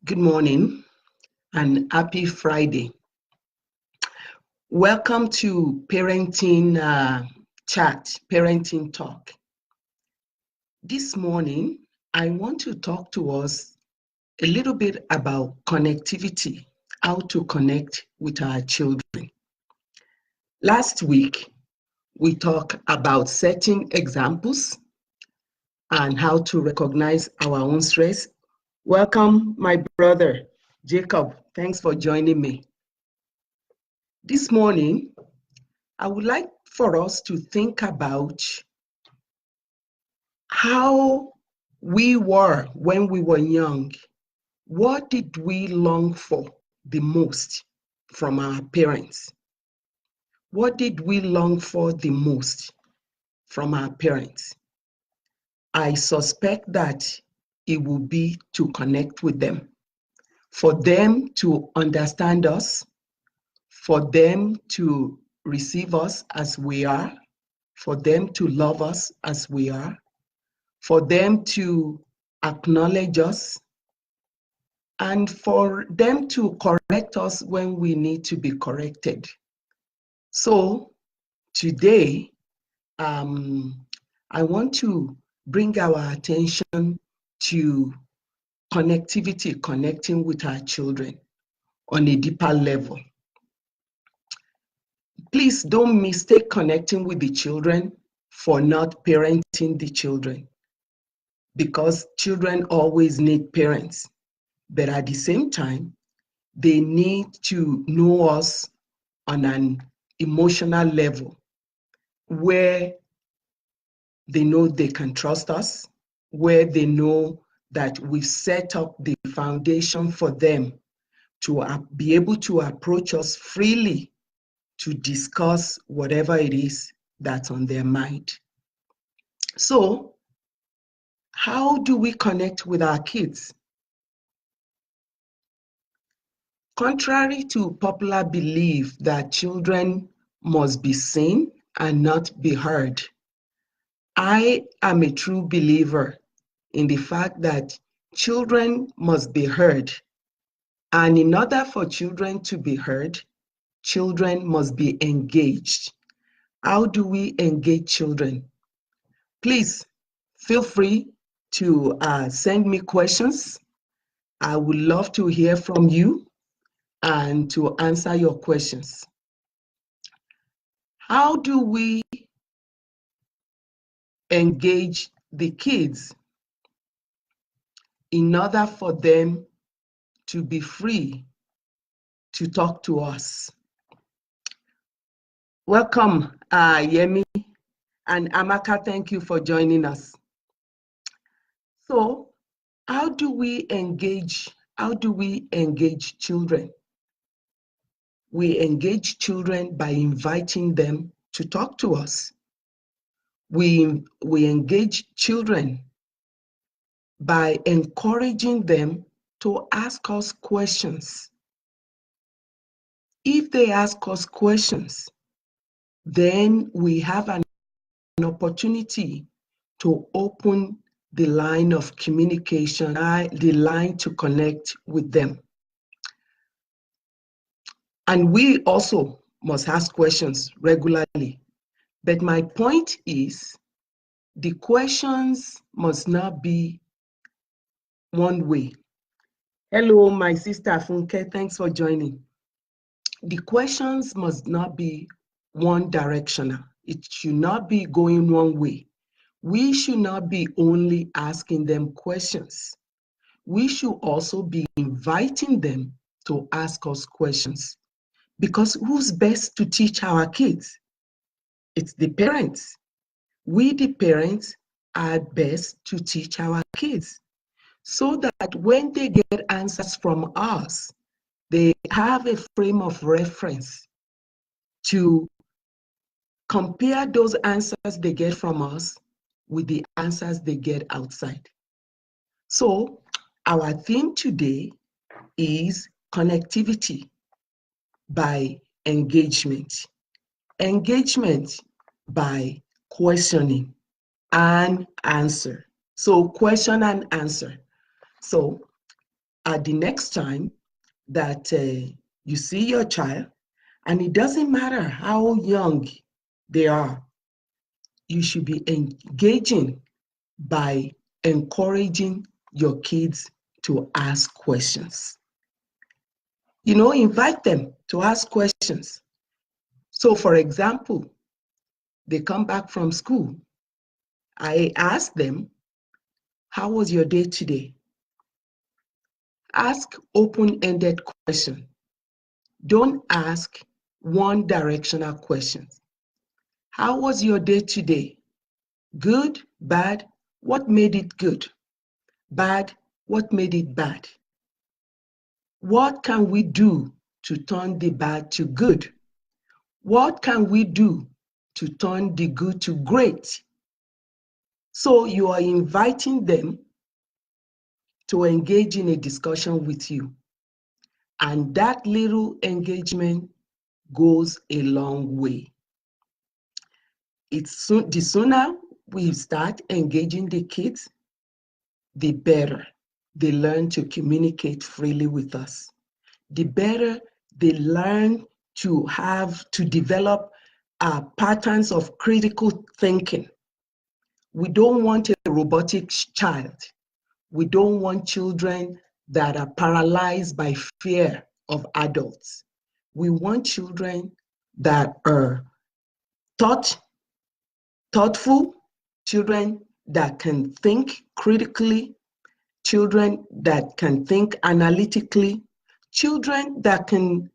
Good morning and happy Friday. Welcome to Parenting Chat, Parenting Talk. This morning, I want to talk to us a little bit about connectivity, how to connect with our children. Last week, we talked about setting examples and how to recognize our own stress. Welcome, my brother, Jacob. Thanks for joining me. This morning, I would like for us to think about how we were when we were young. What did we long for the most from our parents? What did we long for the most from our parents? I suspect that it would be to connect with them, for them to understand us, for them to receive us as we are, for them to love us as we are, for them to acknowledge us, and for them to correct us when we need to be corrected. So today, I want to bring our attention to connectivity, connecting with our children on a deeper level. Please don't mistake connecting with the children for not parenting the children, because children always need parents. But at the same time, they need to know us on an emotional level where they know they can trust us, where they know that we've set up the foundation for them to be able to approach us freely to discuss whatever it is that's on their mind. So, how do we connect with our kids? Contrary to popular belief that children must be seen and not be heard, I am a true believer in the fact that children must be heard. And in order for children to be heard, children must be engaged. How do we engage children? Please feel free to send me questions. I would love to hear from you and to answer your questions. How do we engage the kids in order for them to be free to talk to us? Welcome, Yemi and Amaka. Thank you for joining us. So, how do we engage children? We engage children by inviting them to talk to us. We engage children by encouraging them to ask us questions. If they ask us questions, then we have an opportunity to open the line of communication, the line to connect with them. And we also must ask questions regularly. But my point is, the questions must not be one way. Hello, my sister Funke, thanks for joining. The questions must not be one directional. It should not be going one way. We should not be only asking them questions. We should also be inviting them to ask us questions. Because who's best to teach our kids? It's the parents. We, the parents, are best to teach our kids so that when they get answers from us, they have a frame of reference to compare those answers they get from us with the answers they get outside. So our theme today is connectivity by engagement. Engagement by questioning and answer. So question and answer. So at the next time that you see your child, and it doesn't matter how young they are, you should be engaging by encouraging your kids to ask questions. You know, invite them to ask questions. So, for example, they come back from school. I ask them, how was your day today? Ask open-ended questions. Don't ask one-directional questions. How was your day today? Good, bad, what made it good? Bad, what made it bad? What can we do to turn the bad to good? What can we do to turn the good to great? So you are inviting them to engage in a discussion with you. And that little engagement goes a long way. The sooner we start engaging the kids, the better they learn to communicate freely with us. The better they learn to develop patterns of critical thinking. We don't want a robotic child. We don't want children that are paralyzed by fear of adults. We want children that are thoughtful, children that can think critically, children that can think analytically, children that can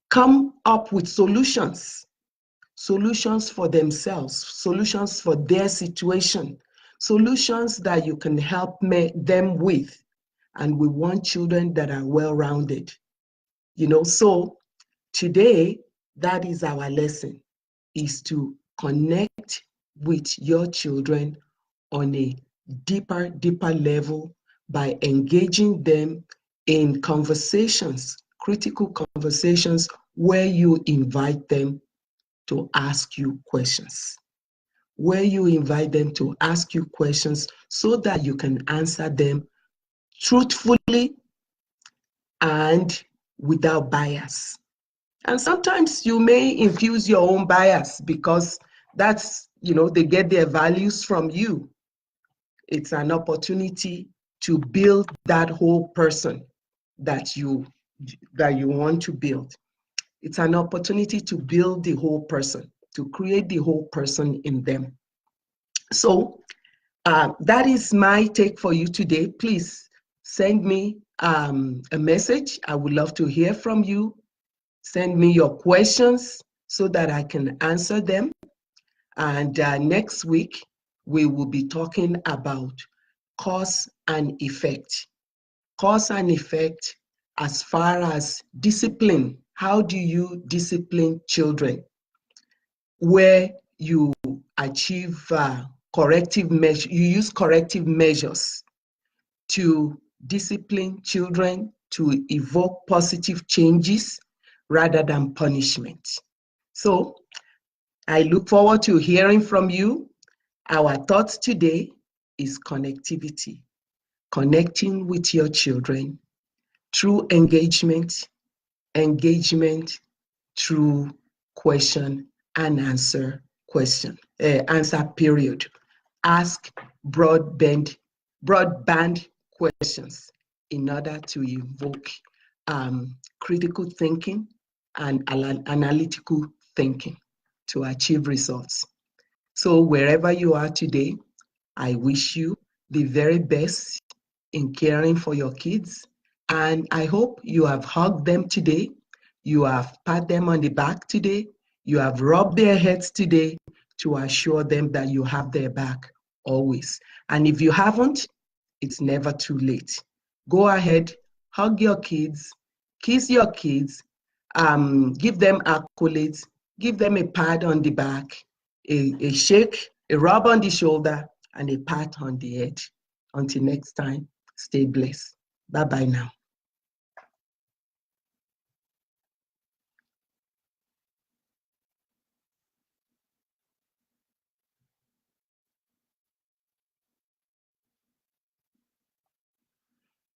come up with solutions for themselves, solutions for their situation, solutions that you can help them with. And we want children that are well-rounded. You know, so today, that is our lesson, is to connect with your children on a deeper level by engaging them in conversations, critical conversations, where you invite them to ask you questions, so that you can answer them truthfully and without bias. And sometimes you may infuse your own bias because that's, you know, they get their values from you. It's an opportunity to build that whole person that you want to build. It's an opportunity to build the whole person, to create the whole person in them. So that is my take for you today. Please send me a message. I would love to hear from you. Send me your questions so that I can answer them. And next week, we will be talking about cause and effect. Cause and effect as far as discipline. How do you discipline children? Where you achieve corrective measures, you use corrective measures to discipline children, to evoke positive changes rather than punishment. So I look forward to hearing from you. Our thoughts today is connectivity, connecting with your children through engagement through question and answer period. Ask broadband questions in order to evoke critical thinking and analytical thinking to achieve results. So wherever you are today, I wish you the very best in caring for your kids. And I hope you have hugged them today. You have pat them on the back today. You have rubbed their heads today to assure them that you have their back always. And if you haven't, it's never too late. Go ahead, hug your kids, kiss your kids, give them accolades, give them a pat on the back, a shake, a rub on the shoulder, and a pat on the head. Until next time, stay blessed. Bye-bye now.